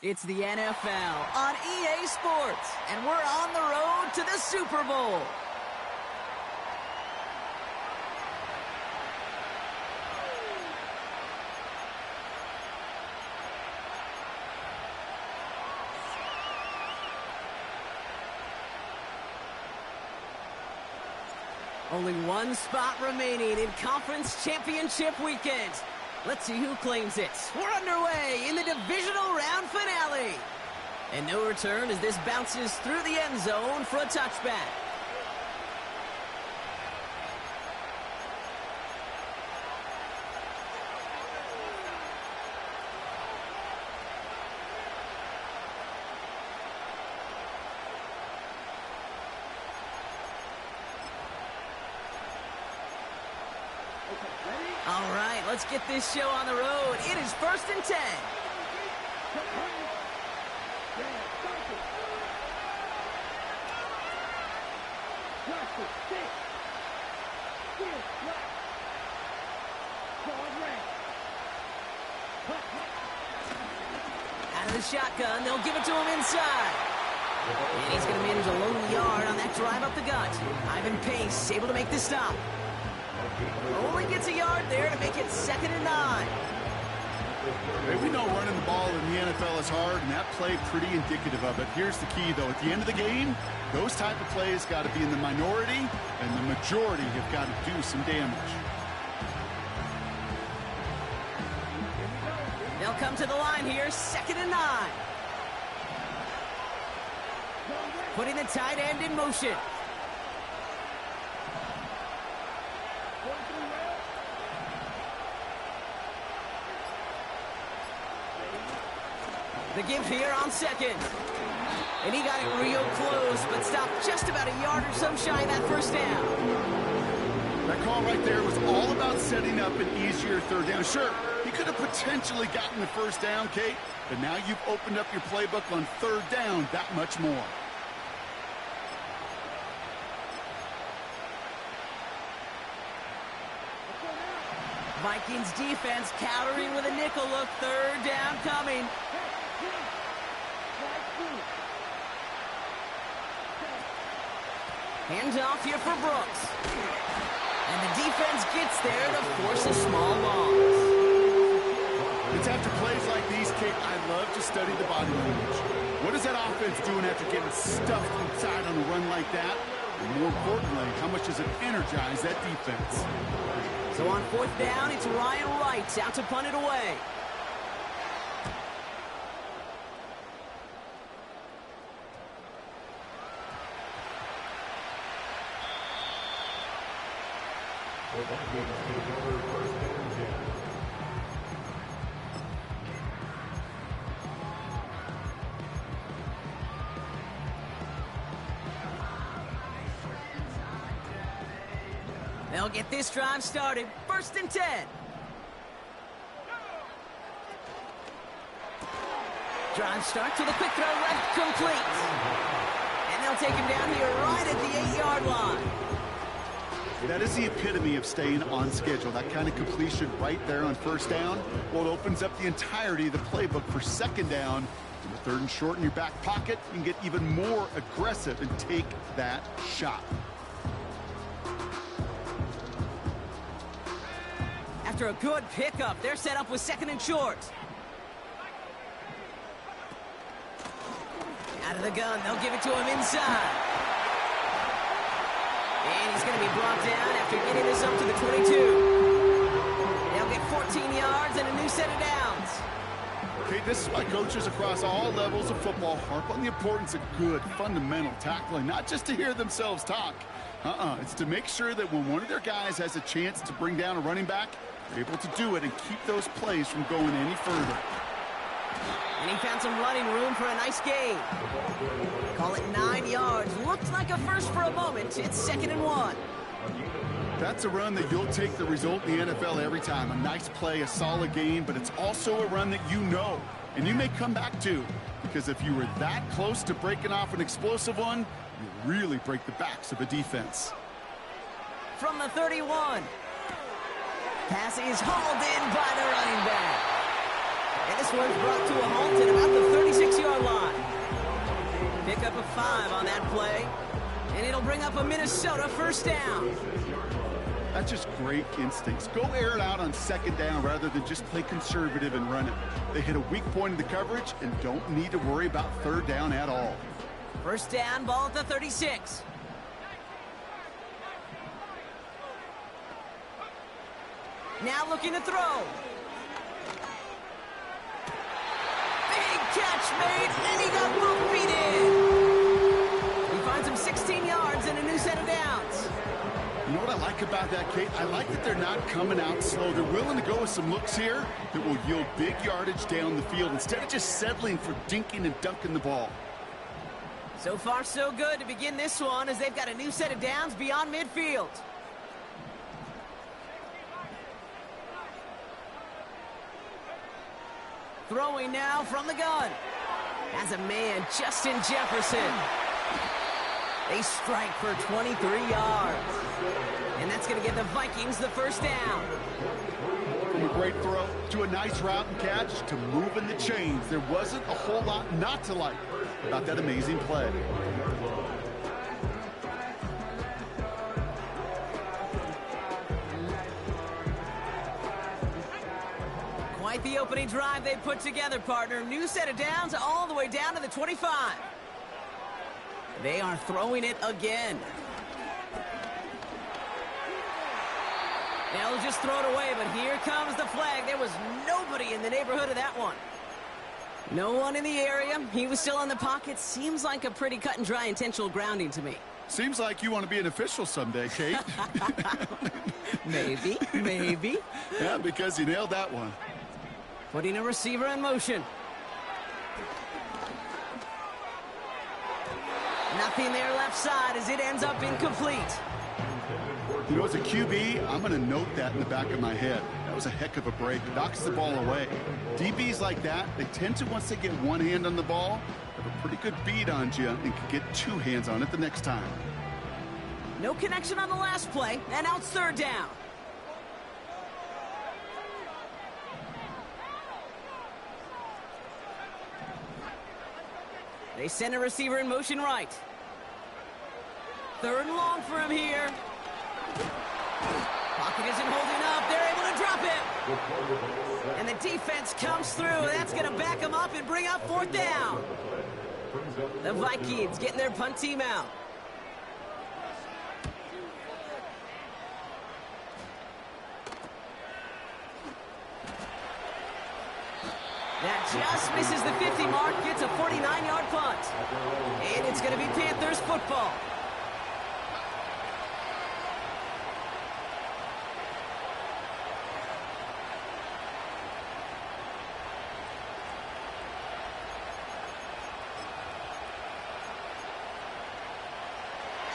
It's the NFL on EA Sports, and we're on the road to the Super Bowl. Only one spot remaining in Conference Championship Weekend. Let's see who claims it. We're underway in the divisional round finale. And no return as this bounces through the end zone for a touchback. All right, let's get this show on the road. It is 1st and 10. Out of the shotgun, they'll give it to him inside. And he's going to manage a lone yard on that drive up the gut. Ivan Pace able to make the stop. Only gets a yard there to make it 2nd and 9. Hey, we know running the ball in the NFL is hard, and that play pretty indicative of it. Here's the key, though. At the end of the game, those type of plays got to be in the minority, and the majority have got to do some damage. They'll come to the line here, 2nd and 9. Putting the tight end in motion. The give here on 2nd. And he got it real close, but stopped just about a yard or so shy of that 1st down. That call right there was all about setting up an easier 3rd down. Sure, he could have potentially gotten the 1st down, Kate, but now you've opened up your playbook on 3rd down that much more. Vikings defense countering with a nickel look. 3rd down coming. Hands off here for Brooks. And the defense gets there to force a small loss. It's after plays like these, Kate, I love to study the body language. What is that offense doing after getting stuffed inside on a run like that? And more importantly, how much does it energize that defense? So on 4th down, it's Ryan Wright out to punt it away. They'll get this drive started. 1st and 10. Drive starts with a quick throw left complete. And they'll take him down here right at the 8-yard line. That is the epitome of staying on schedule. That kind of completion right there on 1st down. Well, it opens up the entirety of the playbook for 2nd down. With 3rd and short in your back pocket, you can get even more aggressive and take that shot. After a good pickup, they're set up with 2nd and short. Out of the gun, they'll give it to him inside. And he's going to be brought down after getting this up to the 22. They'll get 14 yards and a new set of downs. Okay, this is why coaches across all levels of football harp on the importance of good, fundamental tackling, not just to hear themselves talk. It's to make sure that when one of their guys has a chance to bring down a running back, they're able to do it and keep those plays from going any further. And he found some running room for a nice gain. Call it 9 yards. Looked like a first for a moment. It's 2nd and 1. That's a run that you'll take the result in the NFL every time. A nice play, a solid game, but it's also a run that you know, and you may come back to. Because if you were that close to breaking off an explosive one, you really break the backs of a defense. From the 31. Pass is hauled in by the running back. And this one's brought to a halt at about the 36-yard line. Pick up a 5 on that play. And it'll bring up a Minnesota first down. That's just great instincts. Go air it out on second down rather than just play conservative and run it. They hit a weak point in the coverage and don't need to worry about third down at all. First down, ball at the 36. Now looking to throw. Big catch made, and he got both feet in. He finds him 16 yards and a new set of downs. You know what I like about that, Kate? I like that they're not coming out slow. They're willing to go with some looks here that will yield big yardage down the field instead of just settling for dinking and dunking the ball. So far, so good to begin this one as they've got a new set of downs beyond midfield. Throwing now from the gun. As a man, Justin Jefferson. They strike for 23 yards. And that's going to give the Vikings the first down. From a great throw to a nice route and catch to moving the chains. There wasn't a whole lot not to like about that amazing play. Quite the opening drive they put together, partner. New set of downs all the way down to the 25. They are throwing it again. They'll just throw it away, but here comes the flag. There was nobody in the neighborhood of that one. No one in the area. He was still in the pocket. Seems like a pretty cut and dry intentional grounding to me. Seems like you want to be an official someday, Kate. Maybe, maybe. Yeah, because you nailed that one. Putting a receiver in motion. Nothing there left side as it ends up incomplete. You know, as a QB, I'm going to note that in the back of my head. That was a heck of a break. Knocks the ball away. DBs like that, they tend to, once they get one hand on the ball, have a pretty good beat on you and can get two hands on it the next time. No connection on the last play, and now it's third down. They send a receiver in motion right. Third and long for him here. Pocket isn't holding up. They're able to drop it. And the defense comes through. That's going to back them up and bring up fourth down. The Vikings getting their punt team out. That just misses the 50 mark, gets a 49-yard punt. And it's going to be Panthers football.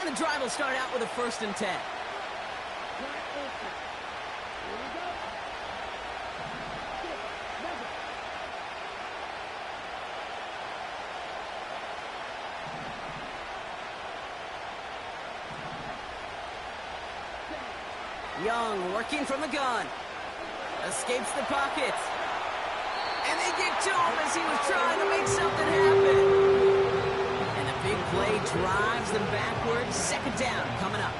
And the drive will start out with a 1st and 10. Young working from the gun. Escapes the pocket. And they get to him as he was trying to make something happen. And the big play drives them backwards. Second down coming up.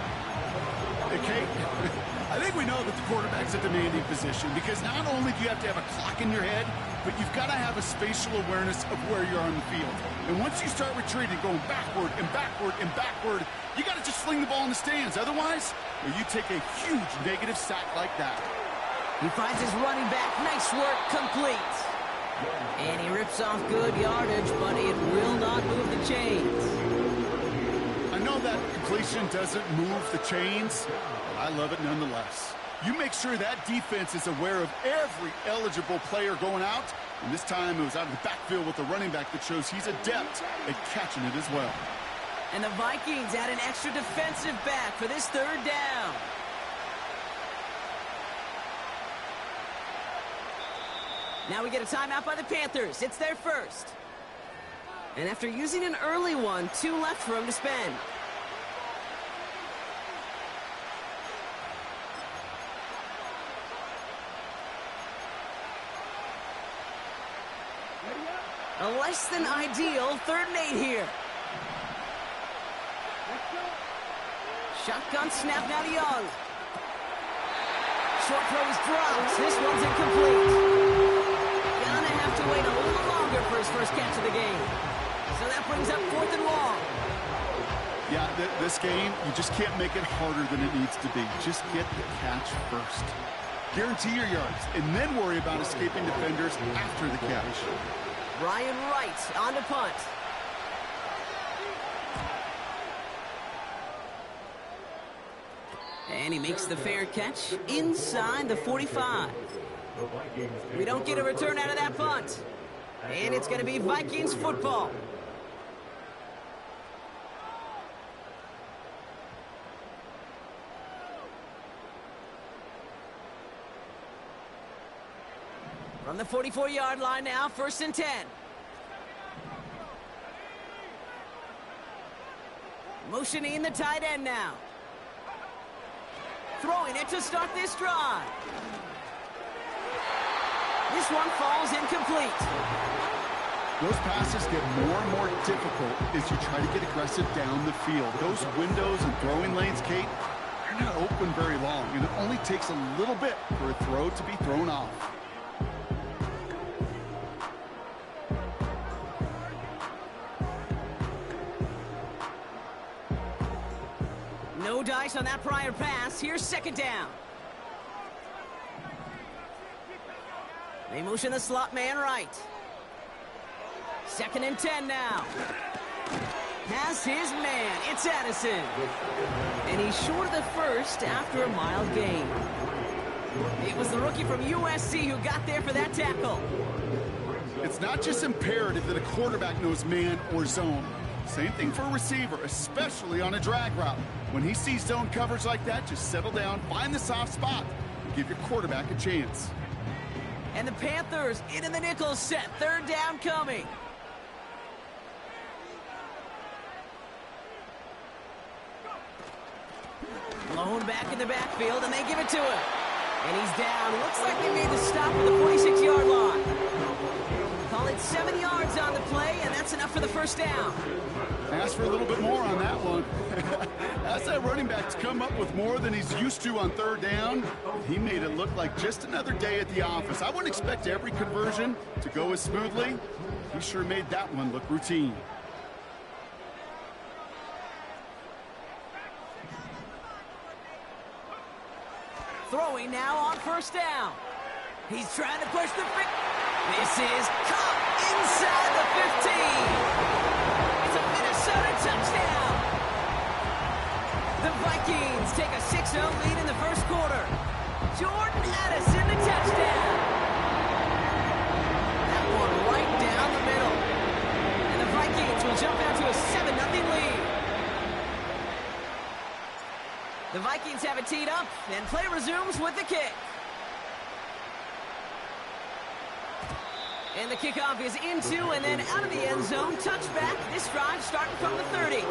Hey, Kate, I think we know that the quarterback's a demanding position because not only do you have to have a clock in your head, but you've got to have a spatial awareness of where you are on the field. And once you start retreating, going backward and backward and backward, you got to just sling the ball in the stands. Otherwise, you take a huge negative sack like that. He finds his running back. Nice work, complete. And he rips off good yardage, but it will not move the chains. I know that completion doesn't move the chains, but I love it nonetheless. You make sure that defense is aware of every eligible player going out, and this time it was out of the backfield with the running back that shows he's adept at catching it as well. And the Vikings add an extra defensive back for this third down. Now we get a timeout by the Panthers. It's their first. And after using an early one, 2 left for him to spend. A less than ideal 3rd and 8 here. Shotgun snap now to Young. Short throw is dropped. This one's incomplete. Gonna have to wait a little longer for his first catch of the game. So that brings up 4th and long. Yeah, this game, you just can't make it harder than it needs to be. Just get the catch first. Guarantee your yards, and then worry about escaping defenders after the catch. Ryan Wright on to punt. And he makes the fair catch inside the 45. We don't get a return out of that punt. And it's going to be Vikings football. From the 44-yard line now, 1st and 10. Motioning the tight end now. Throwing it to start this drive. This one falls incomplete. Those passes get more and more difficult as you try to get aggressive down the field. Those windows and throwing lanes, Kate, they're not open very long, and it only takes a little bit for a throw to be thrown off. No dice on that prior pass. Here's 2nd down. They motion the slot man right. 2nd and 10 now. Has his man. It's Addison. And he's short of the first after a mild gain. It was the rookie from USC who got there for that tackle. It's not just imperative that a quarterback knows man or zone. Same thing for a receiver, especially on a drag route. When he sees zone coverage like that, just settle down, find the soft spot, and give your quarterback a chance. And the Panthers into the nickel set. 3rd down coming. Blown back in the backfield, and they give it to him. And he's down. Looks like they made the stop at the 46-yard line. Call it 7 yards on the play, and that's enough for the 1st down. Ask for a little bit more on that one. That's that running back's come up with more than he's used to on 3rd down. He made it look like just another day at the office. I wouldn't expect every conversion to go as smoothly. He sure made that one look routine. Throwing now on 1st down. He's trying to push the... This is caught inside the 15. It's a Minnesota touchdown. The Vikings take a 6-0 lead in the 1st quarter. Jordan Addison, the touchdown. That one right down the middle. And the Vikings will jump out to a 7-0 lead. The Vikings have it teed up, and play resumes with the kick. And the kickoff is into and then out of the end zone. Touchback. This drive starting from the 30.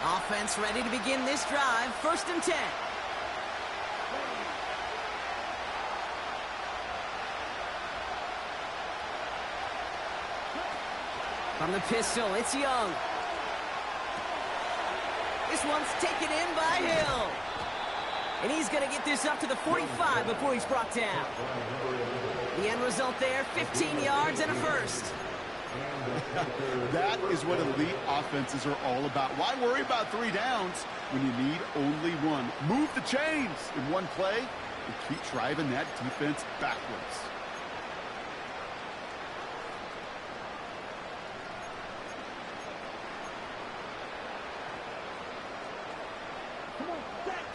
Offense ready to begin this drive. 1st and 10. From the pistol, it's Young. This one's taken in by Hill. And he's going to get this up to the 45 before he's brought down. The end result there, 15 yards and a 1st. That is what elite offenses are all about. Why worry about 3 downs when you need only 1? Move the chains in one play and keep driving that defense backwards.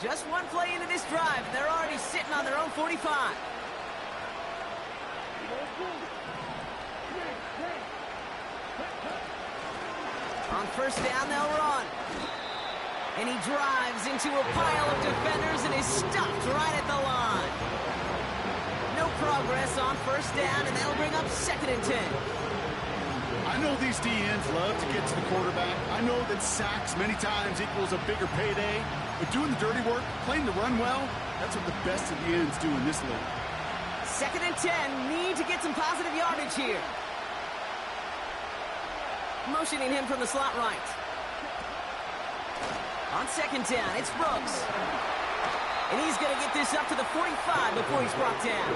Just one play into this drive, and they're already sitting on their own 45. On 1st down, they'll run. And he drives into a pile of defenders and is stopped right at the line. No progress on first down, and that'll bring up 2nd and 10. I know these DNs love to get to the quarterback. I know that sacks many times equals a bigger payday. But doing the dirty work, playing the run well, that's what the best of the ends do in this league. 2nd and 10, need to get some positive yardage here. Motioning him from the slot right. On 2nd down, it's Brooks. And he's going to get this up to the 45 before he's brought down.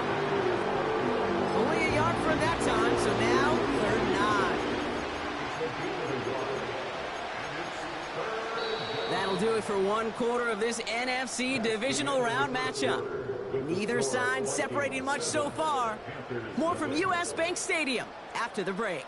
Only a yard for him that time, so now 3rd and 9. That'll do it for one quarter of this NFC divisional round matchup. Neither side separating much so far. More from U.S. Bank Stadium after the break.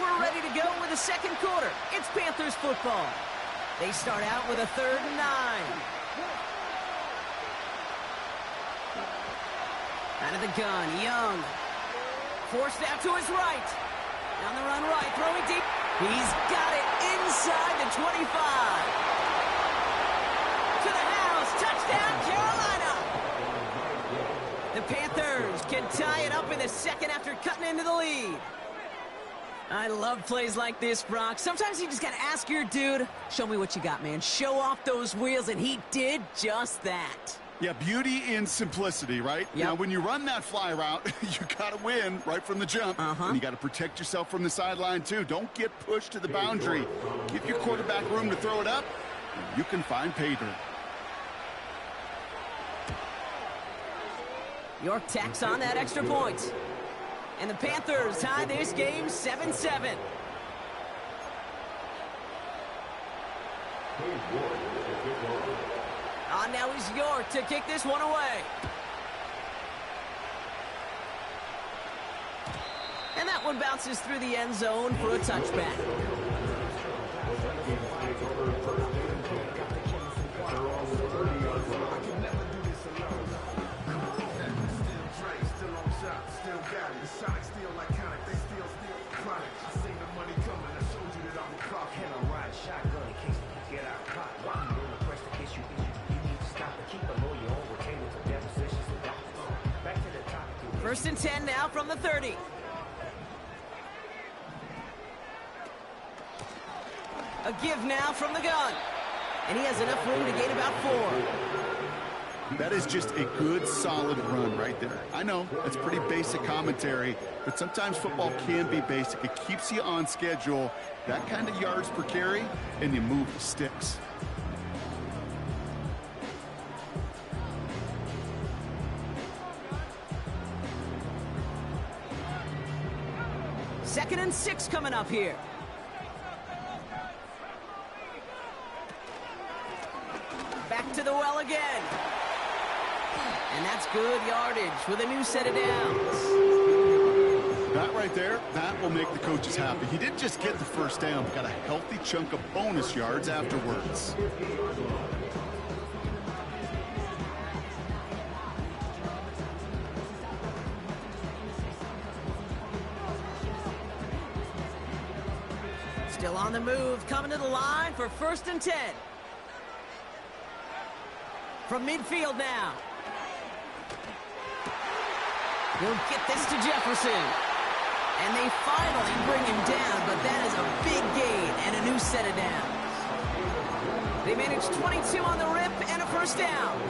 We're ready to go with the second quarter. It's Panthers football. They start out with a 3rd and 9. Out of the gun, Young. Forced out to his right. On the run right, throwing deep. He's got it inside the 25. To the house, touchdown, Carolina. The Panthers can tie it up in the second after cutting into the lead. I love plays like this, Brock. Sometimes you just got to ask your dude, show me what you got, man. Show off those wheels, and he did just that. Yeah, beauty in simplicity, right? Yep. Now, when you run that fly route, you got to win right from the jump. And you got to protect yourself from the sideline, too. Don't get pushed to the boundary. Give your quarterback room to throw it up, and you can find pay dirt. York tacks on that extra point. And the Panthers tie this game 7-7. Now is York to kick this one away. And that one bounces through the end zone for a touchback. First and 10 now from the 30. A give now from the gun. And he has enough room to gain about 4. That is just a good, solid run right there. I know, it's pretty basic commentary, but sometimes football can be basic. It keeps you on schedule, that kind of yards per carry, and you move the sticks. Second and 6 coming up here. Back to the well again. And that's good yardage with a new set of downs. That right there, that will make the coaches happy. He didn't just get the first down, but got a healthy chunk of bonus yards afterwards. Still on the move, coming to the line for first and 10. From midfield now. He'll get this to Jefferson. And they finally bring him down, but that is a big gain and a new set of downs. They managed 22 on the rip and a first down.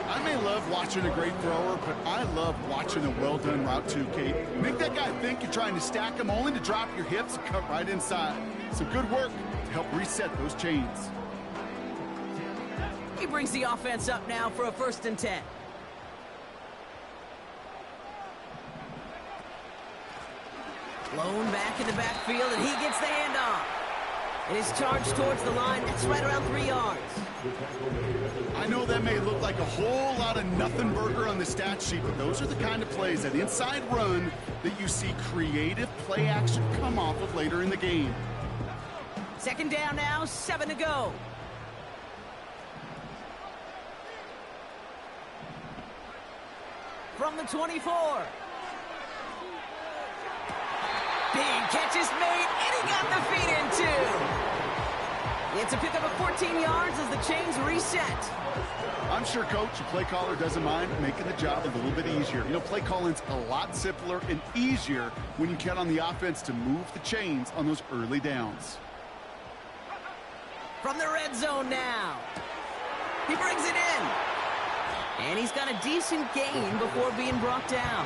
I may love watching a great thrower, but I love watching a well-done route too, Kate. Make that guy think you're trying to stack him only to drop your hips and cut right inside. Some good work to help reset those chains. He brings the offense up now for a first and 10. Blown back in the backfield, and he gets the handoff. And his charge towards the line, that's right around 3 yards. I know that may look like a whole lot of nothing burger on the stat sheet, but those are the kind of plays, that inside run, that you see creative play action come off of later in the game. Second down now, 7 to go. From the 24. Big catch is made, and he got the feet in too. It's a pickup of 14 yards as the chains reset. I'm sure Coach, the play caller, doesn't mind making the job a little bit easier. You know, play calling's a lot simpler and easier when you count on the offense to move the chains on those early downs. From the red zone now. He brings it in. And he's got a decent gain before being brought down.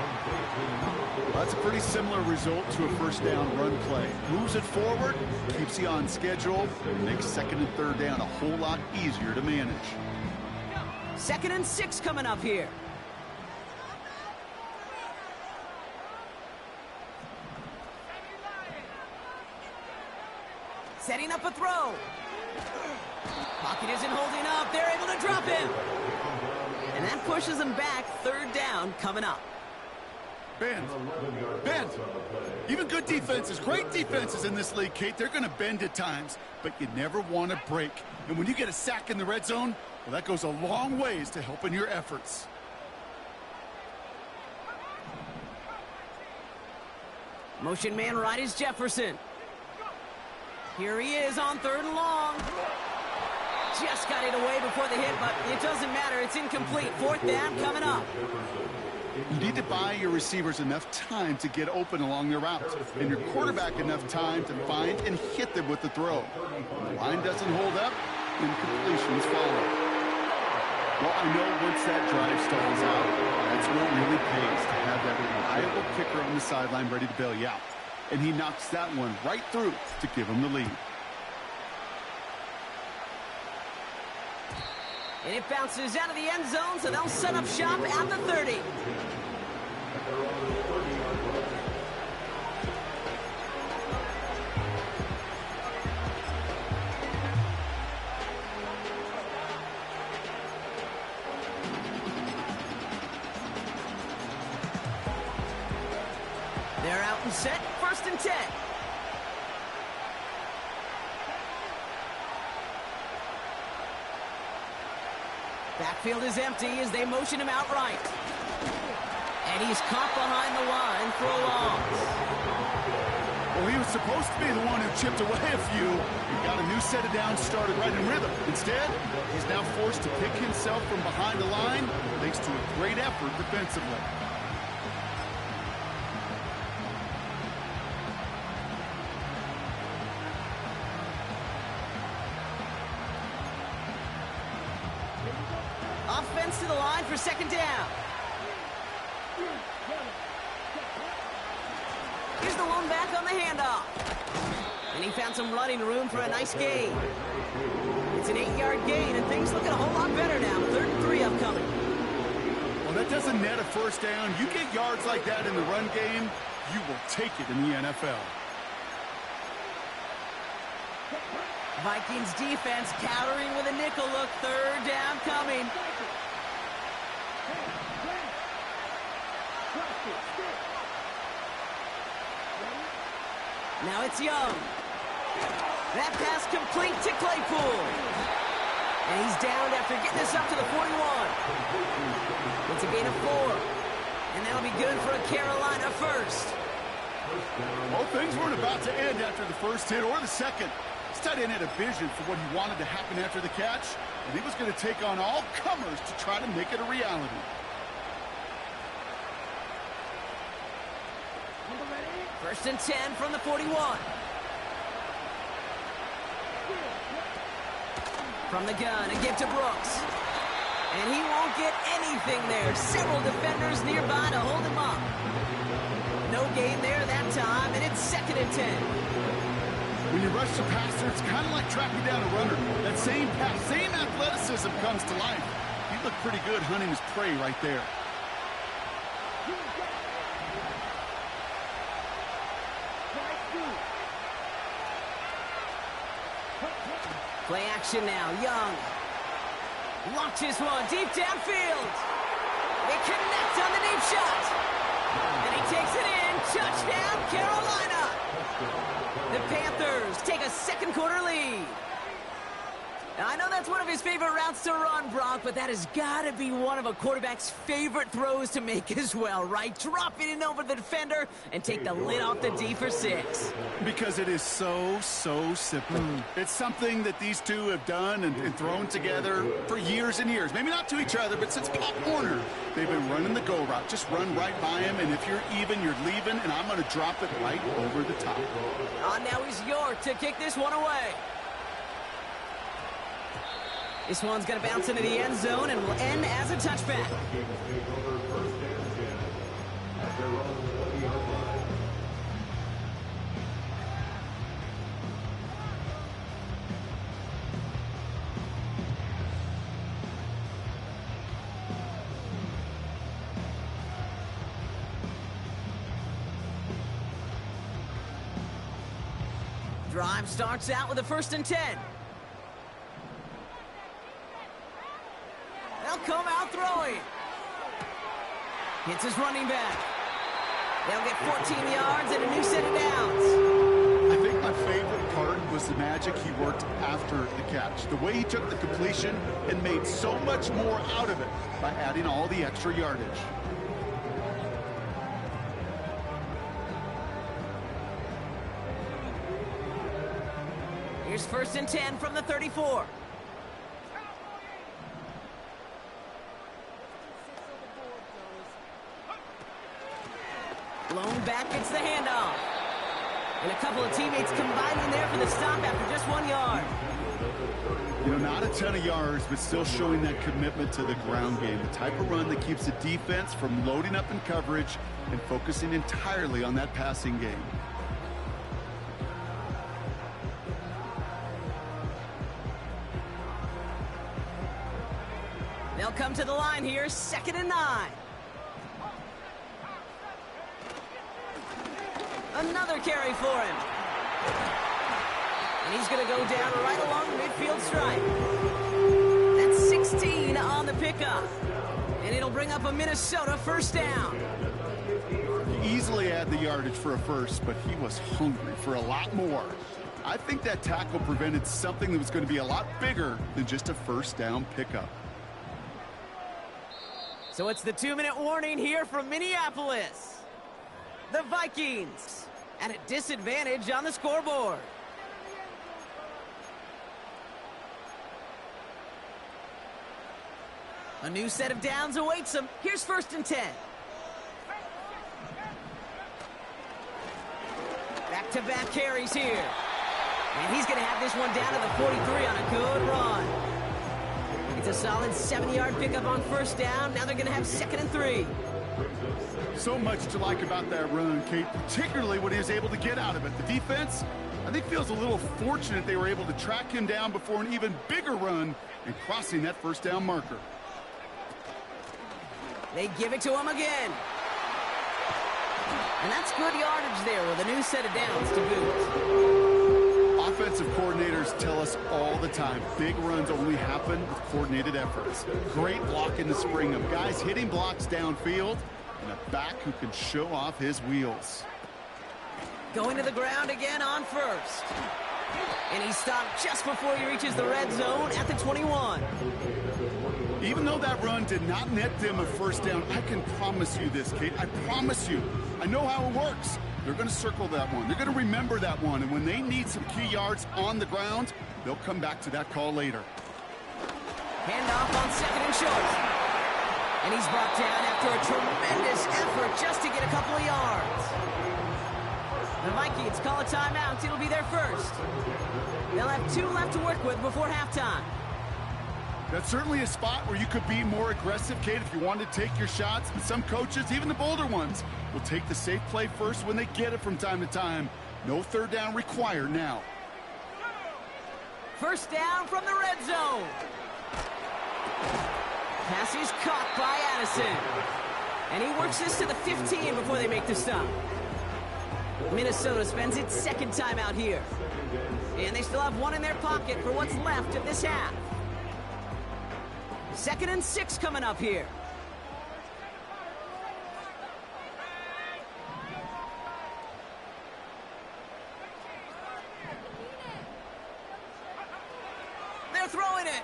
Well, that's a pretty similar result to a first down run play. Moves it forward, keeps you on schedule, and makes second and third down a whole lot easier to manage. 2nd and 6 coming up here. Setting up a throw. Pocket isn't holding up. They're able to drop him. And that pushes him back. 3rd down coming up. Bend. Bend. Even good defenses, great defenses in this league, Kate, they're going to bend at times, but you never want to break. And when you get a sack in the red zone, well, that goes a long ways to helping your efforts. Motion man right is Jefferson. Here he is on 3rd and long. Just got it away before the hit, but it doesn't matter. It's incomplete. 4th down coming up. You need to buy your receivers enough time to get open along their routes, and your quarterback enough time to find and hit them with the throw. When the line doesn't hold up, incompletions follow. Well, I know once that drive stalls out, that's what really pays to have that reliable kicker on the sideline ready to bail you out. And he knocks that one right through to give him the lead. And it bounces out of the end zone, so they'll set up shop at the 30. They're out and set, 1st and 10. Backfield is empty as they motion him out right. And he's caught behind the line for a loss. Well, he was supposed to be the one who chipped away a few. He got a new set of downs started right in rhythm. Instead, he's now forced to pick himself from behind the line thanks to a great effort defensively. Offense to the line for 2nd down. Here's the one back on the handoff. And he found some running room for a nice gain. It's an 8-yard gain, and things looking a whole lot better now. 3rd and 3 upcoming. Well, that doesn't net a first down. You get yards like that in the run game, you will take it in the NFL. Vikings defense countering with a nickel look. 3rd down coming. Now it's Young. That pass complete to Claypool. And he's down after getting this up to the 41. It's a gain of 4. And that'll be good for a Carolina first. Well, things weren't about to end after the first hit or the second. This tight end had a vision for what he wanted to happen after the catch, and he was going to take on all comers to try to make it a reality. First and 10 from the 41. From the gun, again to Brooks. And he won't get anything there. Several defenders nearby to hold him up. No gain there that time, and it's 2nd and 10. When you rush the passer, it's kind of like tracking down a runner. That same pass, same athleticism comes to life. He looked pretty good hunting his prey right there. Play action now. Young launches one deep downfield. They connect on the deep shot. And he takes it in. Touchdown, Carolina. The Panthers take a second quarter lead. Now, I know that's one of his favorite routes to run, Brock, but that has got to be one of a quarterback's favorite throws to make as well, right? Drop it in over the defender and take the lid off the D for 6. Because it is so simple. It's something that these two have done and thrown together for years and years. Maybe not to each other, but since Pop Warner, they've been running the go route. Just run right by him, and if you're even, you're leaving, and I'm going to drop it right over the top. Now he's York to kick this one away. This one's going to bounce into the end zone and will end as a touchback. Drive starts out with a 1st and 10. They'll come out throwing. Hits his running back. They'll get 14 yards and a new set of downs. I think my favorite part was the magic he worked after the catch. The way he took the completion and made so much more out of it by adding all the extra yardage. Here's 1st and 10 from the 34. Blown back gets the handoff. And a couple of teammates combining there for the stop after just 1 yard. You know, not a ton of yards, but still showing that commitment to the ground game. The type of run that keeps the defense from loading up in coverage and focusing entirely on that passing game. They'll come to the line here, 2nd and 9. Another carry for him. And he's going to go down right along the midfield stripe. That's 16 on the pickup. And it'll bring up a Minnesota 1st down. He easily had the yardage for a first, but he was hungry for a lot more. I think that tackle prevented something that was going to be a lot bigger than just a 1st down pickup. So it's the 2-minute warning here from Minneapolis. The Vikings at a disadvantage on the scoreboard. A new set of downs awaits them. Here's 1st and 10. Back-to-back carries here. And he's going to have this one down to the 43 on a good run. It's a solid 70-yard pickup on 1st down. Now they're going to have 2nd and 3. So much to like about that run, Kate, particularly what he was able to get out of it. The defense, I think, feels a little fortunate they were able to track him down before an even bigger run and crossing that 1st down marker. They give it to him again. And that's good yardage there with a new set of downs to boot. Offensive coordinators tell us all the time, big runs only happen with coordinated efforts. Great block in the spring of guys hitting blocks downfield and a back who can show off his wheels. Going to the ground again on 1st. And he stopped just before he reaches the red zone at the 21. Even though that run did not net them a 1st down, I can promise you this, Kate. I promise you. I know how it works. They're going to circle that one. They're going to remember that one. And when they need some key yards on the ground, they'll come back to that call later. Handoff on 2nd and short. And he's brought down after a tremendous effort just to get a couple of yards. The Vikings call a timeout. It'll be their 1st. They'll have 2 left to work with before halftime. That's certainly a spot where you could be more aggressive, Kate, if you wanted to take your shots. But some coaches, even the bolder ones, will take the safe play first when they get it from time to time. No 3rd down required now. 1st down from the red zone. Pass is caught by Addison. And he works this to the 15 before they make the stop. Minnesota spends its second time out here. And they still have one in their pocket for what's left of this half. 2nd and 6 coming up here. They're throwing it.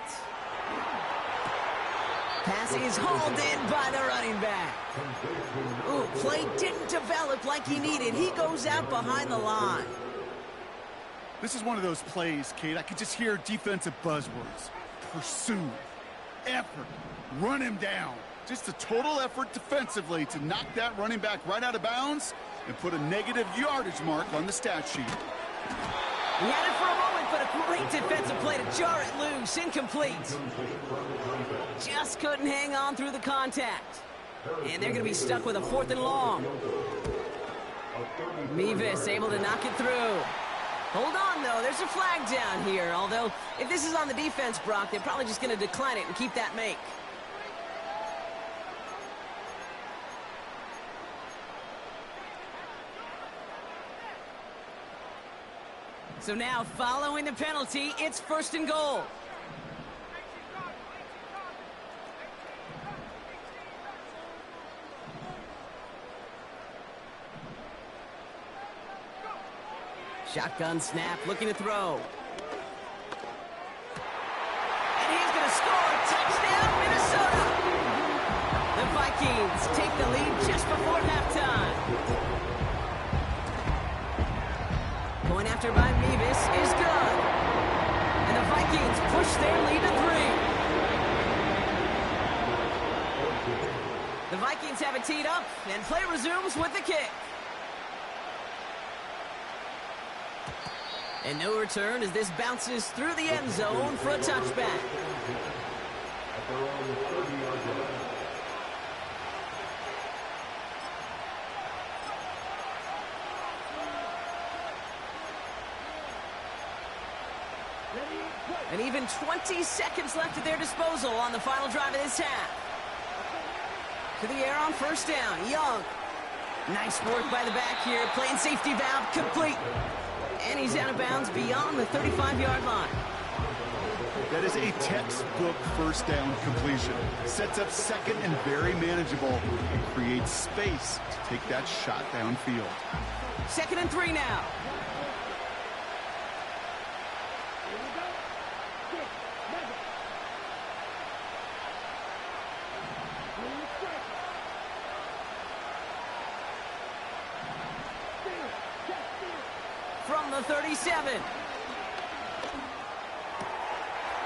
Pass is hauled in by the running back. Ooh, play didn't develop like he needed. He goes out behind the line. This is one of those plays, Kate. I could just hear defensive buzzwords. Pursue, effort, run him down. Just a total effort defensively to knock that running back right out of bounds and put a negative yardage mark on the stat sheet. He had it for a moment, but a great defensive play to jar it loose. Incomplete. Just couldn't hang on through the contact. And they're going to be stuck with a 4th and long. Mevis able to knock it through. Hold on, though. There's a flag down here. Although, if this is on the defense, Brock, they're probably just going to decline it and keep that make. So now, following the penalty, it's 1st and goal. Shotgun snap, looking to throw. And he's going to score. Touchdown, Minnesota! The Vikings take the lead just before halftime. Going after by Mevis is good. And the Vikings push their lead to 3. The Vikings have it teed up, and play resumes with the kick. And no return as this bounces through the end zone for a touchback. And even 20 seconds left at their disposal on the final drive of this half. To the air on 1st down, Young. Nice work by the back here, playing safety valve complete. And he's out of bounds beyond the 35-yard line. That is a textbook 1st down completion. Sets up 2nd and very manageable and creates space to take that shot downfield. 2nd and 3 now. From the 37.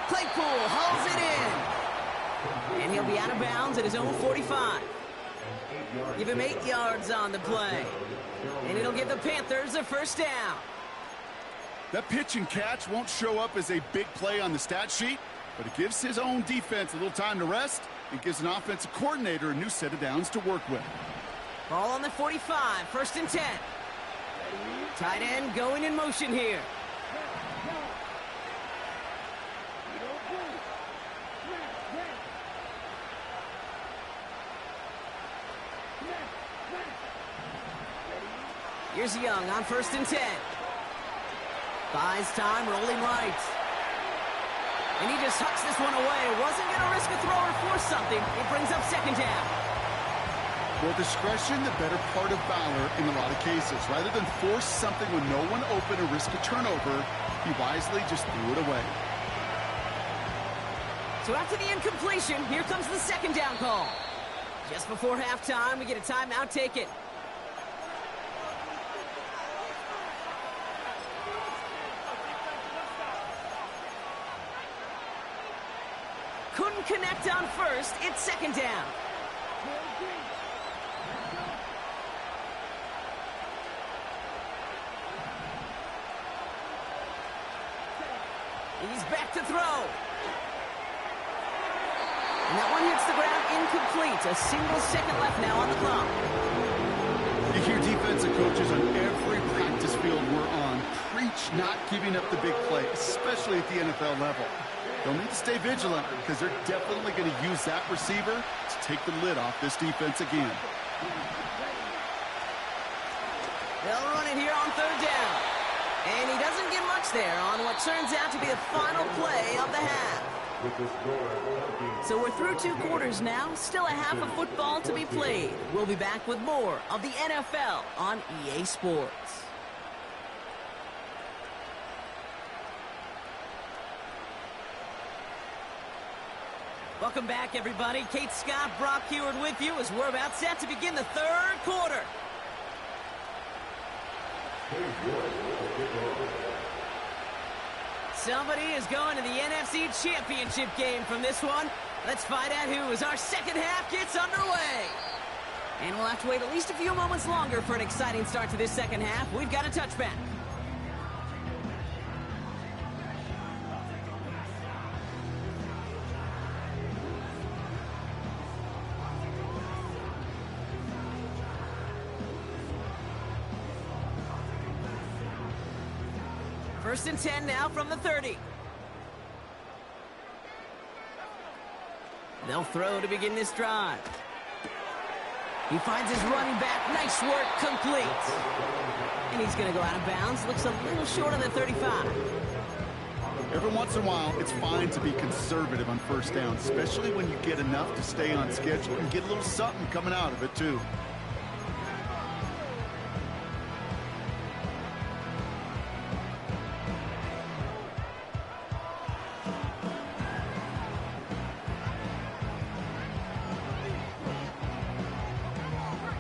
Claypool hauls it in. And he'll be out of bounds at his own 45. Give him 8 yards on the play. And it'll give the Panthers a 1st down. That pitch and catch won't show up as a big play on the stat sheet, but it gives his own defense a little time to rest and gives an offensive coordinator a new set of downs to work with. Ball on the 45, 1st and 10. Tight end going in motion here. Here's Young on 1st and 10. Buys time, rolling right. And he just hucks this one away. Wasn't going to risk a throw or force something. It brings up 2nd down. Well, discretion, the better part of valor in a lot of cases. Rather than force something when no one open or risk a turnover, he wisely just threw it away. So after the incompletion, here comes the 2nd down call. Just before halftime, we get a timeout taken. Couldn't connect on 1st. It's 2nd down. He's back to throw. And that one hits the ground incomplete. A single second left now on the clock. You hear defensive coaches on every practice field we're on preach not giving up the big play, especially at the NFL level. They'll need to stay vigilant because they're definitely going to use that receiver to take the lid off this defense again. They'll run it here on third down. And he doesn't get much there on what turns out to be the final play of the half. So we're through 2 quarters now. Still a half of football to be played. We'll be back with more of the NFL on EA Sports. Welcome back, everybody. Kate Scott, Brock Heward with you as we're about set to begin the 3rd quarter. Somebody is going to the NFC Championship game from this one. Let's find out who as our second half gets underway. And we'll have to wait at least a few moments longer for an exciting start to this second half. We've got a touchback. First and 10 now from the 30. They'll throw to begin this drive. He finds his running back. Nice work, complete. And he's going to go out of bounds. Looks a little short of the 35. Every once in a while, it's fine to be conservative on first down, especially when you get enough to stay on schedule and get a little something coming out of it, too.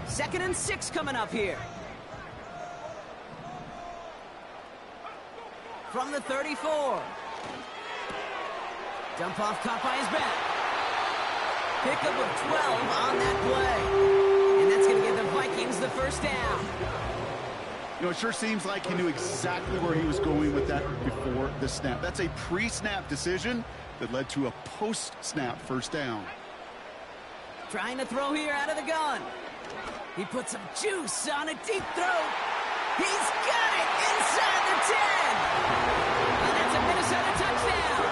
Second and 6 coming up here. From the 34. Dump off caught by his back. Pickup of 12 on that play. And that's going to give the Vikings the first down. You know, it sure seems like he knew exactly where he was going with that before the snap. That's a pre-snap decision that led to a post-snap first down. Trying to throw here out of the gun. He puts some juice on a deep throw. He's got it inside the 10. And that's a Minnesota touchdown.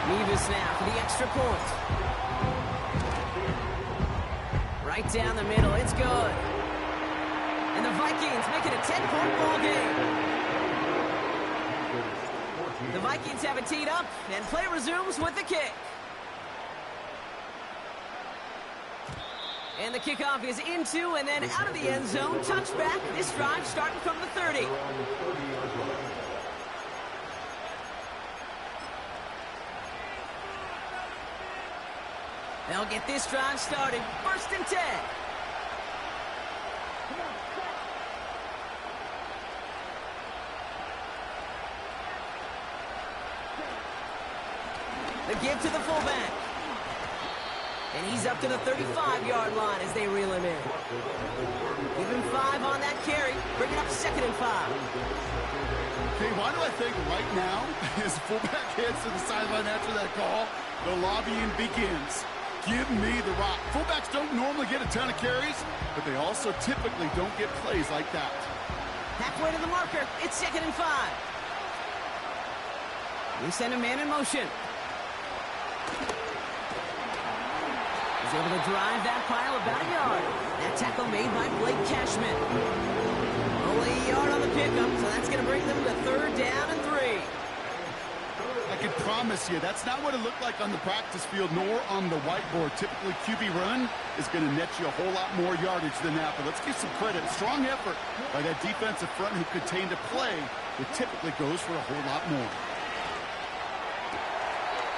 Nevis now for the extra point. Right down the middle. It's good. And the Vikings make it a 10-point ball game. The Vikings have it teed up, and play resumes with the kick. And the kickoff is into and then out of the end zone. Touchback. This drive starting from the 30. They'll get this drive started. First and 10. The give to the fullback. And he's up to the 35-yard line as they reel him in. Give him 5 on that carry. Bring it up second and 5. Okay, why do I think right now his fullback heads to the sideline after that call? The lobbying begins. Give me the rock. Fullbacks don't normally get a ton of carries, but they also typically don't get plays like that. Halfway to the marker. It's second and 5. We send a man in motion. He's able to drive that pile about a yard. That tackle made by Blake Cashman. Only a yard on the pickup, so that's going to bring them to third down and 3. I can promise you that's not what it looked like on the practice field nor on the whiteboard. Typically, QB run is going to net you a whole lot more yardage than that. But let's give some credit. Strong effort by that defensive front who contained a play that typically goes for a whole lot more.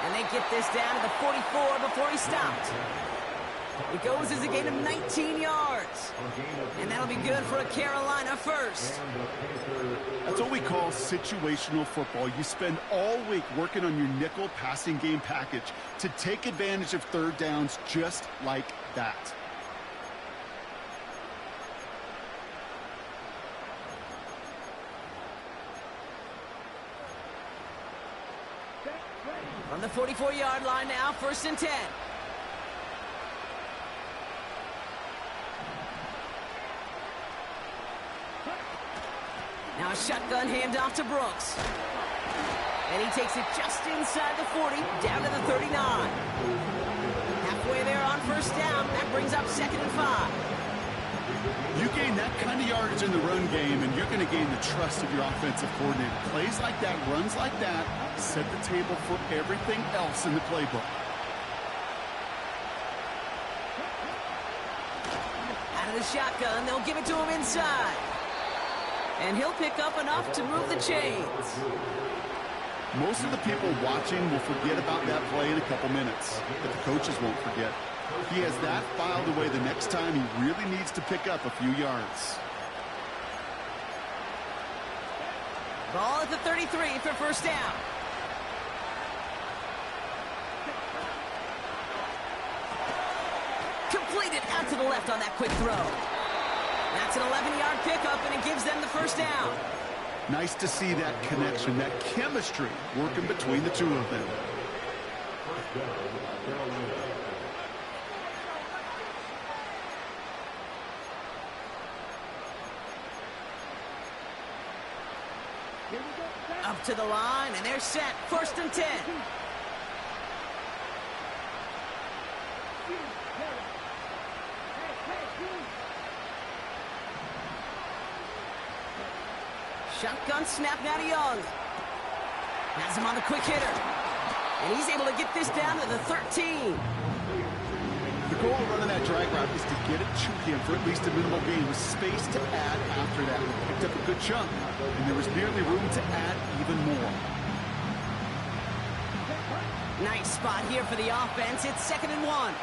And they get this down to the 44 before he stopped. It goes as a gain of 19 yards. And that'll be good for a Carolina first. That's what we call situational football. You spend all week working on your nickel passing game package to take advantage of third downs just like that. From the 44-yard line now, first and 10. Now a shotgun handoff to Brooks. And he takes it just inside the 40, down to the 39. Halfway there on first down. That brings up second and 5. You gain that kind of yardage in the run game, and you're going to gain the trust of your offensive coordinator. Plays like that, runs like that, set the table for everything else in the playbook. Out of the shotgun, they'll give it to him inside. And he'll pick up enough to move the chains. Most of the people watching will forget about that play in a couple minutes, but the coaches won't forget. He has that filed away the next time he really needs to pick up a few yards. Ball at the 33 for first down. Completed out to the left on that quick throw. That's an 11-yard pickup, and it gives them the first down. Nice to see that connection, that chemistry working between the two of them. Up to the line, and they're set. First and 10. Shotgun snap now to Young. Has him on the quick hitter. And he's able to get this down to the 13. The goal of running that drag route is to get it to him for at least a minimal gain with space to add after that. He picked up a good chunk, and there was nearly room to add even more. Nice spot here for the offense. It's 2nd and 1.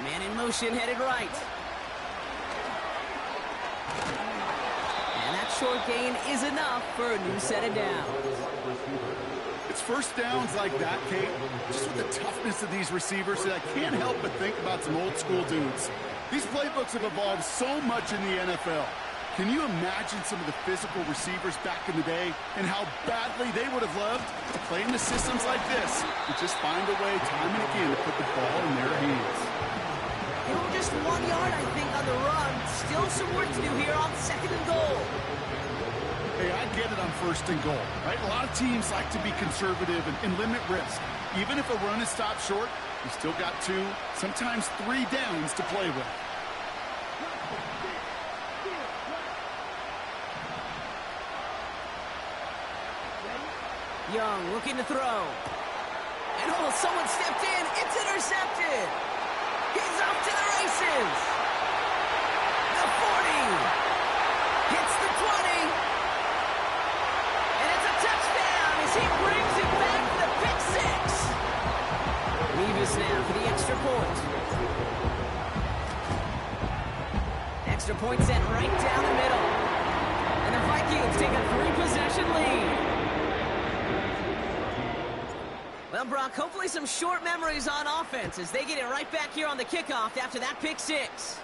Man in motion, headed right. And that short gain is enough for a new set of downs. It's first downs like that, Kate, just with the toughness of these receivers, that I can't help but think about some old school dudes. These playbooks have evolved so much in the NFL. Can you imagine some of the physical receivers back in the day and how badly they would have loved to play in the systems like this and just find a way time and again to put the ball in their hands? They were just 1 yard, I think, on the run. Still some work to do here on 2nd and goal. Hey, I get it on 1st and goal, right? A lot of teams like to be conservative and limit risk. Even if a run is stopped short, you still got 2, sometimes 3 downs to play with. Young looking to throw. And someone stepped in. It's intercepted. He's off to the races. The 40. Hits the 20. And it's a touchdown as he brings it back for the pick 6. Nevis now for the extra point. Extra point sent right down the middle. And the Vikings take a 3-possession lead. Well, Brock, hopefully some short memories on offense as they get it right back here on the kickoff after that pick 6.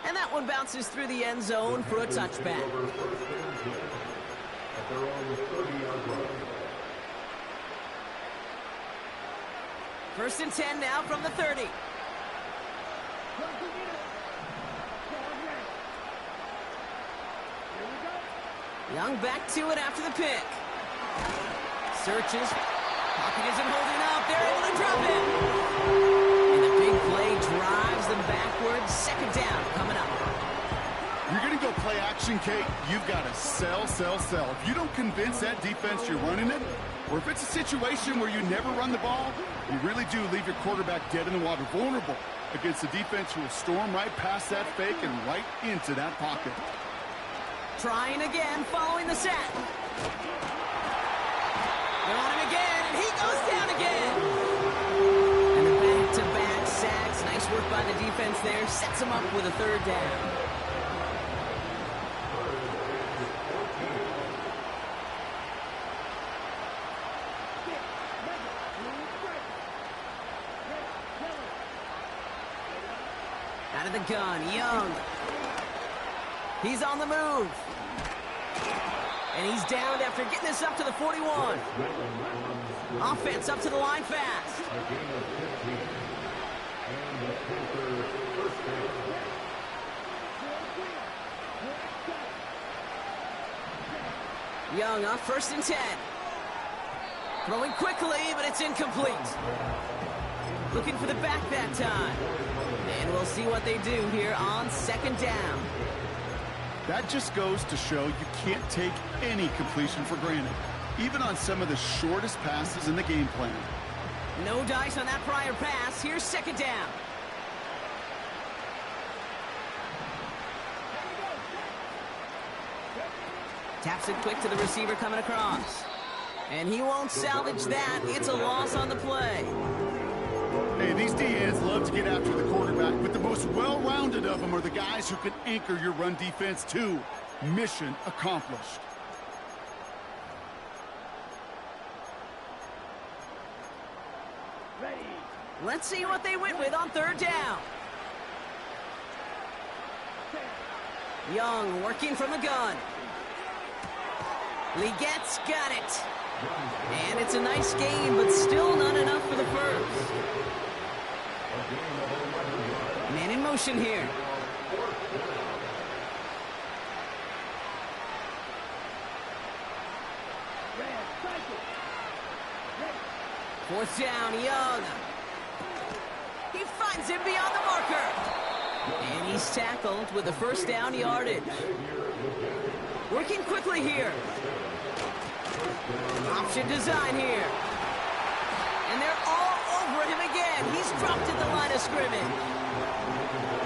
And that one bounces through the end zone for a touchback. First and 10 now from the 30. Young back to it after the pick. Searches. Pocket isn't holding up. They're able to drop it. And the big play drives them backwards. 2nd down coming up. You're going to go play action, Kate. You've got to sell, sell, sell. If you don't convince that defense you're running it, or if it's a situation where you never run the ball, you really do leave your quarterback dead in the water, vulnerable against a defense who will storm right past that fake and right into that pocket. Trying again, following the set. They're on him again, and he goes down again. And the back-to-back sacks. Nice work by the defense there. Sets him up with a 3rd down. Out of the gun, Young. He's on the move. And he's downed after getting this up to the 41. Offense up to the line fast. Young up 1st and 10. Throwing quickly, but it's incomplete. Looking for the back that time. And we'll see what they do here on second down. That just goes to show you can't take any completion for granted, even on some of the shortest passes in the game plan. No dice on that prior pass. Here's second down. Taps it quick to the receiver coming across. And he won't salvage that. It's a loss on the play. Hey, these DNs love to get after the quarterback, but the most well-rounded of them are the guys who can anchor your run defense too. Mission accomplished. Let's see what they went with on third down. Young working from the gun. Legette's got it. And it's a nice game, but still not enough for the first. Man in motion here. Fourth down, Young. He finds him beyond the marker. And he's tackled with a first down yardage. Working quickly here. Option design here. And they're all over him again. He's dropped at the line of scrimmage.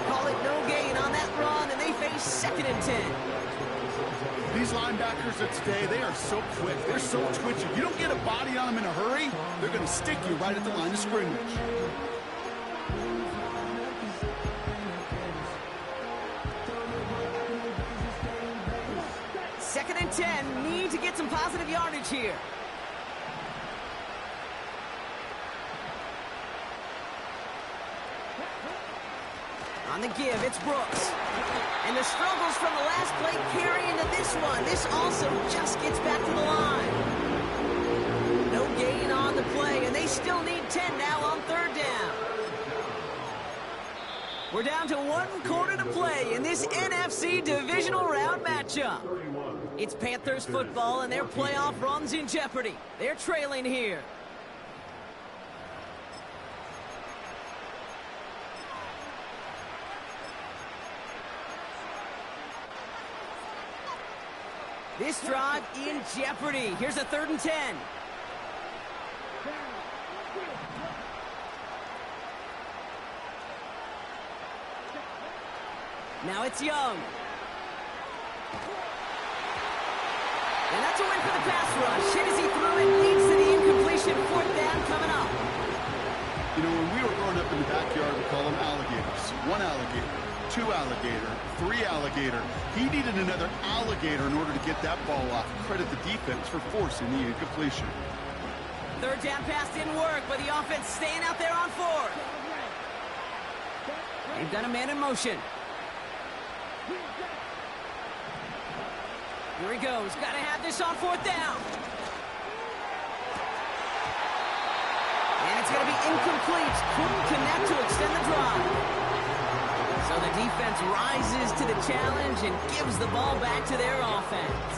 Call it no gain on that run, and they face 2nd and 10. These linebackers of today, they are so quick. They're so twitchy. You don't get a body on them in a hurry, they're going to stick you right at the line of scrimmage. Second and 10, need to get some positive yardage here. On the give, it's Brooks. And the struggles from the last play carry into this one. This also just gets back to the line. No gain on the play, and they still need 10 now on third down. We're down to 1 quarter to play in this NFC divisional round matchup. It's Panthers football, and their playoff run's in jeopardy. They're trailing here. This drive in jeopardy. Here's a 3rd and 10. Now it's Young. And that's a win for the pass rush. Hit as he threw it, leads to the incompletion. 4th down coming up. You know, when we were growing up in the backyard, we call them alligators. 1 alligator, 2 alligator, 3 alligator. He needed another alligator in order to get that ball off. Credit the defense for forcing the incompletion. 3rd down pass didn't work, but the offense staying out there on 4th. They've got a man in motion. Here he goes. Got to have this on 4th down. And it's going to be incomplete. Couldn't connect to extend the drive. So the defense rises to the challenge and gives the ball back to their offense.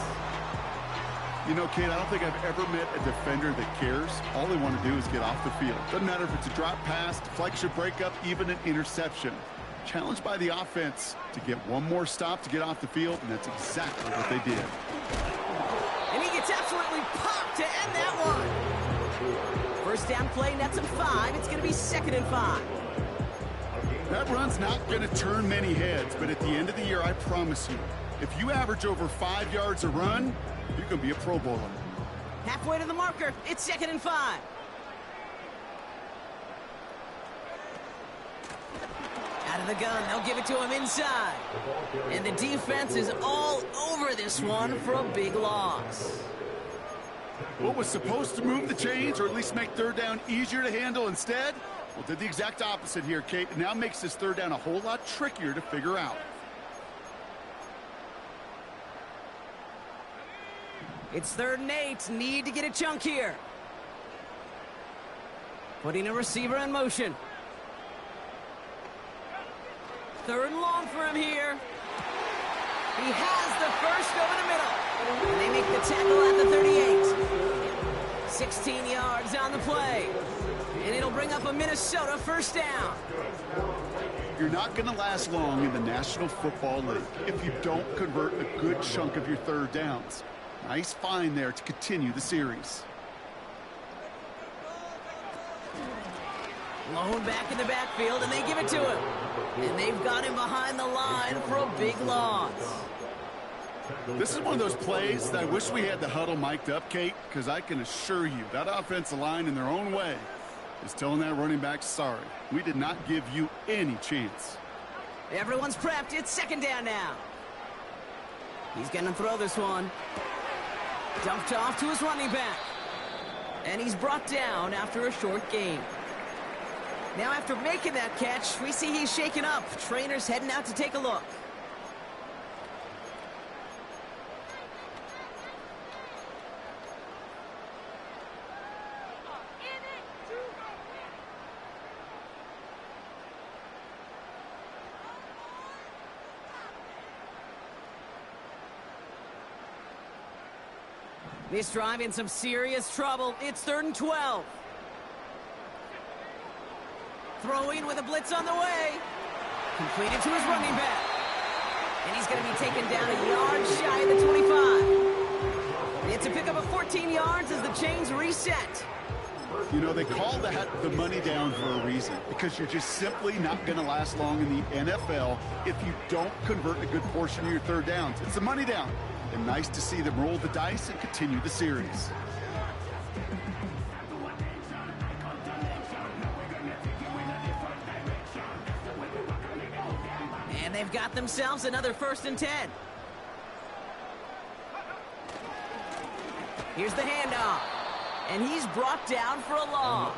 You know, Kate, I don't think I've ever met a defender that cares. All they want to do is get off the field. Doesn't matter if it's a drop pass, deflection, breakup, even an interception. Challenged by the offense to get one more stop to get off the field, and that's exactly what they did. And he gets absolutely popped to end that one. First down play, nets him 5. It's going to be 2nd and 5. That run's not going to turn many heads, but at the end of the year, I promise you, if you average over 5 yards a run, you're going to be a Pro Bowler. Halfway to the marker. It's 2nd and 5. Out of the gun, they'll give it to him inside. And the defense is all over this one for a big loss. What was supposed to move the chains, or at least make 3rd down easier to handle instead, well, did the exact opposite here, Kate. It now makes this 3rd down a whole lot trickier to figure out. It's 3rd and 8. Need to get a chunk here. Putting a receiver in motion. 3rd and long for him here. He has the first over the middle. And they make the tackle at the 38. 16 yards on the play. And it'll bring up a Minnesota first down. You're not going to last long in the National Football League if you don't convert a good chunk of your third downs. Nice find there to continue the series. Blown back in the backfield, and they give it to him. And they've got him behind the line for a big loss. This is one of those plays that I wish we had the huddle mic'd up, Kate, because I can assure you that offensive line in their own way is telling that running back, sorry, we did not give you any chance. Everyone's prepped. It's second down now. He's going to throw this one. Dumped off to his running back. And he's brought down after a short gain. Now after making that catch, we see he's shaken up. Trainer's heading out to take a look. This drive in some serious trouble. It's 3rd and 12. Throwing with a blitz on the way. Completed to his running back. And he's going to be taken down a yard shy of the 25. It's a pickup of 14 yards as the chains reset. You know, they call that the money down for a reason, because you're just simply not going to last long in the NFL if you don't convert a good portion of your third downs. It's the money down. And nice to see them roll the dice and continue the series. And they've got themselves another 1st and 10. Here's the handoff. And he's brought down for a loss.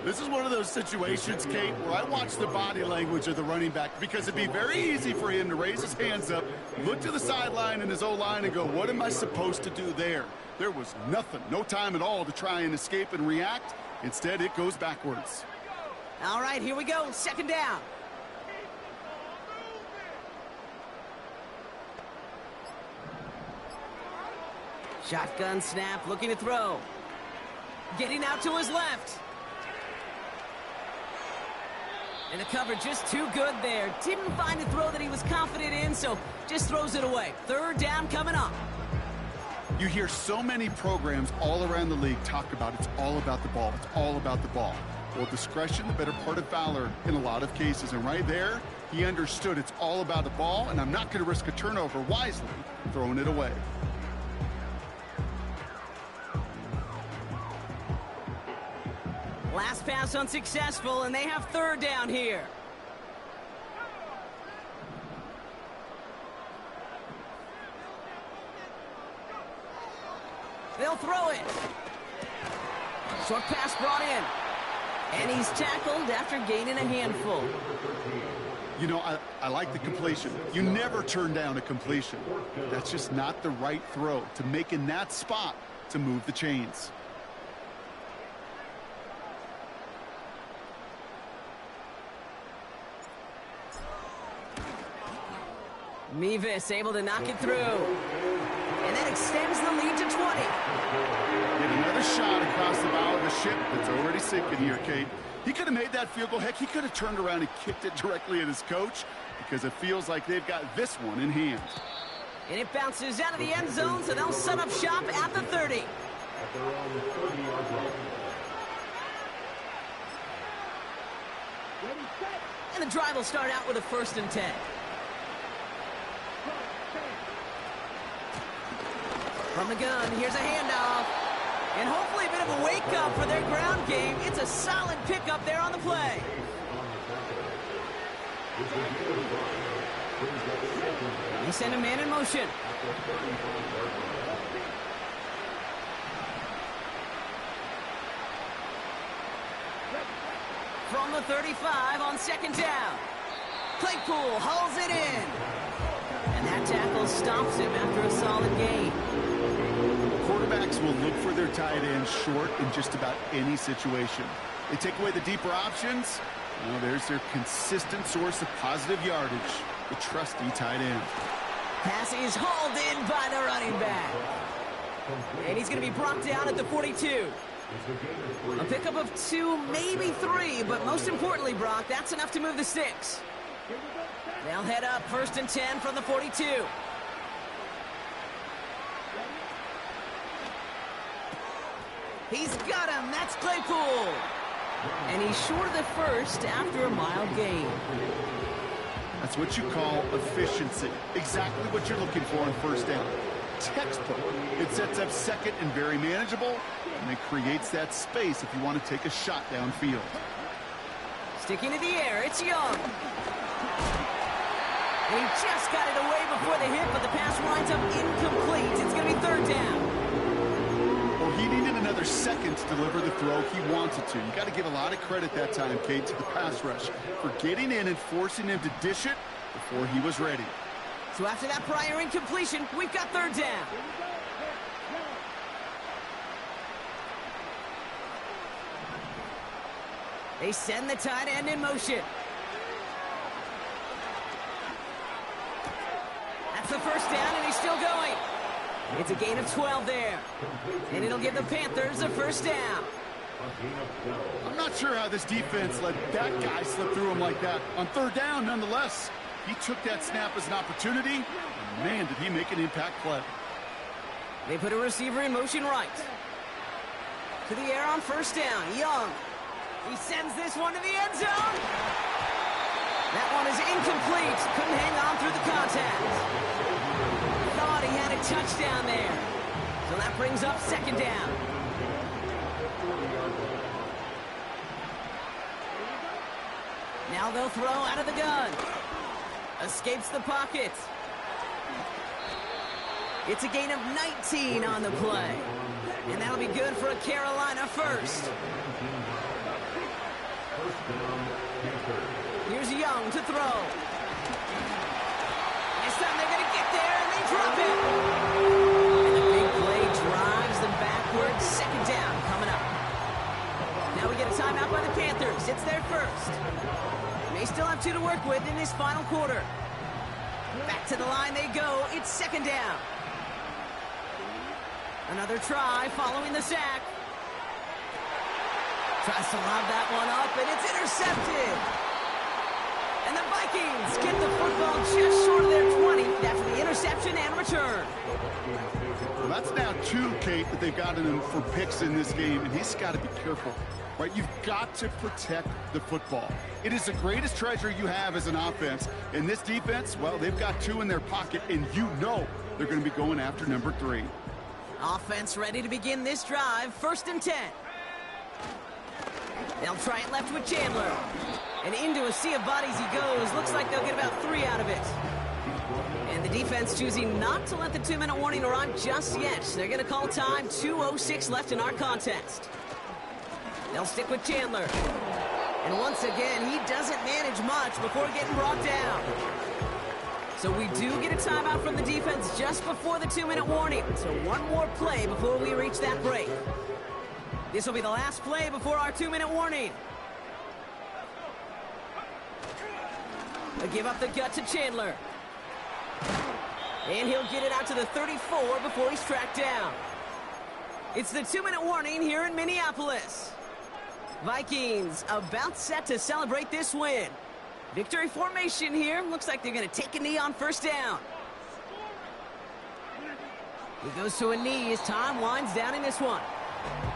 This is one of those situations, Kate, where I watch the body language of the running back, because it'd be very easy for him to raise his hands up, look to the sideline in his O-line and go, what am I supposed to do there? There was nothing, no time at all to try and escape and react. Instead, it goes backwards. All right, here we go. 2nd down. Shotgun snap, looking to throw. Getting out to his left. And the cover just too good there. Didn't find a throw that he was confident in, so just throws it away. 3rd down coming up. You hear so many programs all around the league talk about it's all about the ball. It's all about the ball. Well, discretion, the better part of valor in a lot of cases. And right there, he understood it's all about the ball, and I'm not going to risk a turnover wisely, throwing it away. Last pass unsuccessful, and they have 3rd down here. They'll throw it. Short pass brought in. And he's tackled after gaining a handful. You know, I like the completion. You never turn down a completion. That's just not the right throw to make in that spot to move the chains. Mevis able to knock it through. And that extends the lead to 20. Get another shot across the bow of the ship that's already sinking here, Kate. He could have made that field goal. Heck, he could have turned around and kicked it directly at his coach, because it feels like they've got this one in hand. And it bounces out of the end zone, so they'll set up shop at the 30. And the drive will start out with a 1st and 10. From the gun, here's a handoff. And hopefully a bit of a wake-up for their ground game. It's a solid pickup there on the play. They send a man in motion. From the 35 on 2nd down. Claypool hauls it in. And that tackle stops him after a solid gain. Quarterbacks will look for their tight end short in just about any situation. They take away the deeper options. Well, there's their consistent source of positive yardage, the trusty tight end. Pass is hauled in by the running back. And he's going to be brought down at the 42. A pickup of 2, maybe 3, but most importantly, Brock, that's enough to move the sticks. They'll head up 1st and 10 from the 42. He's got him. That's Claypool. And he's short of the first after a mild gain. That's what you call efficiency. Exactly what you're looking for on 1st down. Textbook. It sets up 2nd and very manageable, and it creates that space if you want to take a shot downfield. Sticking to the air, it's Young. And he just got it away before the hit, but the pass winds up incomplete. It's going to be 3rd down. Well, he needed another second to deliver the throw he wanted to. You got to give a lot of credit that time, Kate, to the pass rush for getting in and forcing him to dish it before he was ready. So after that prior incompletion, we've got 3rd down. They send the tight end in motion. That's the 1st down, and he's still going. It's a gain of 12 there. And it'll give the Panthers a 1st down. I'm not sure how this defense let that guy slip through him like that. On 3rd down, nonetheless, he took that snap as an opportunity, and man, did he make an impact play. They put a receiver in motion right. To the air on 1st down, Young. He sends this one to the end zone. That one is incomplete. Couldn't hang on through the contact. Thought he had a touchdown there. So that brings up 2nd down. Now they'll throw out of the gun. Escapes the pocket. It's a gain of 19 on the play. And that'll be good for a Carolina 1st. Here's Young to throw. This time they're going to get there, and they drop it. And the big play drives them backwards. 2nd down coming up. Now we get a timeout by the Panthers. It's their 1st. They still have 2 to work with in this final quarter. Back to the line they go. It's 2nd down. Another try following the sack. Tries to lob that one up, and it's intercepted. And the Vikings get the football just short of their 20 after the interception and return. Well, that's now 2, Kate, that they've gotten him for picks in this game, and he's got to be careful. Right? You've got to protect the football. It is the greatest treasure you have as an offense. And this defense, well, they've got 2 in their pocket, and you know they're going to be going after number 3. Offense ready to begin this drive. 1st and 10. They'll try it left with Chandler. And into a sea of bodies he goes. Looks like they'll get about 3 out of it. And the defense choosing not to let the 2-minute warning run just yet. They're going to call time. 2:06 left in our contest. They'll stick with Chandler. And once again, he doesn't manage much before getting brought down. So we do get a timeout from the defense just before the 2-minute warning. So one more play before we reach that break. This will be the last play before our 2-minute warning. They give up the gut to Chandler. And he'll get it out to the 34 before he's tracked down. It's the 2-minute warning here in Minneapolis. Vikings about set to celebrate this win. Victory formation here. Looks like they're going to take a knee on 1st down. He goes to a knee as time winds down in this one.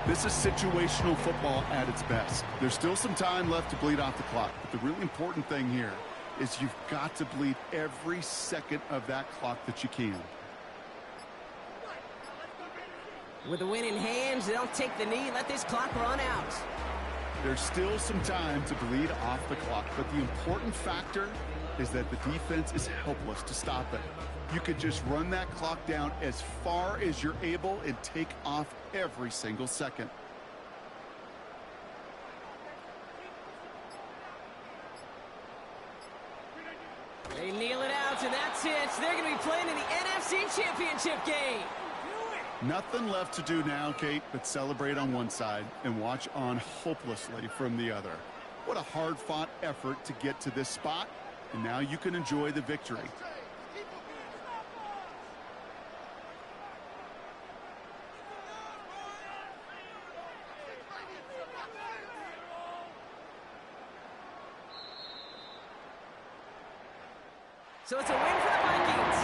This is situational football at its best. There's still some time left to bleed off the clock. But the really important thing here is you've got to bleed every second of that clock that you can. With the win in hands, they'll take the knee and let this clock run out. There's still some time to bleed off the clock, but the important factor is that the defense is helpless to stop it. You could just run that clock down as far as you're able and take off every single second. They kneel it out, and that's it. They're going to be playing in the NFC Championship game. Nothing left to do now, Kate, but celebrate on one side and watch on hopelessly from the other. What a hard-fought effort to get to this spot, and now you can enjoy the victory. So it's a win for the Vikings.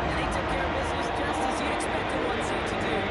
And they took care of business just as you'd expect a one seed to do.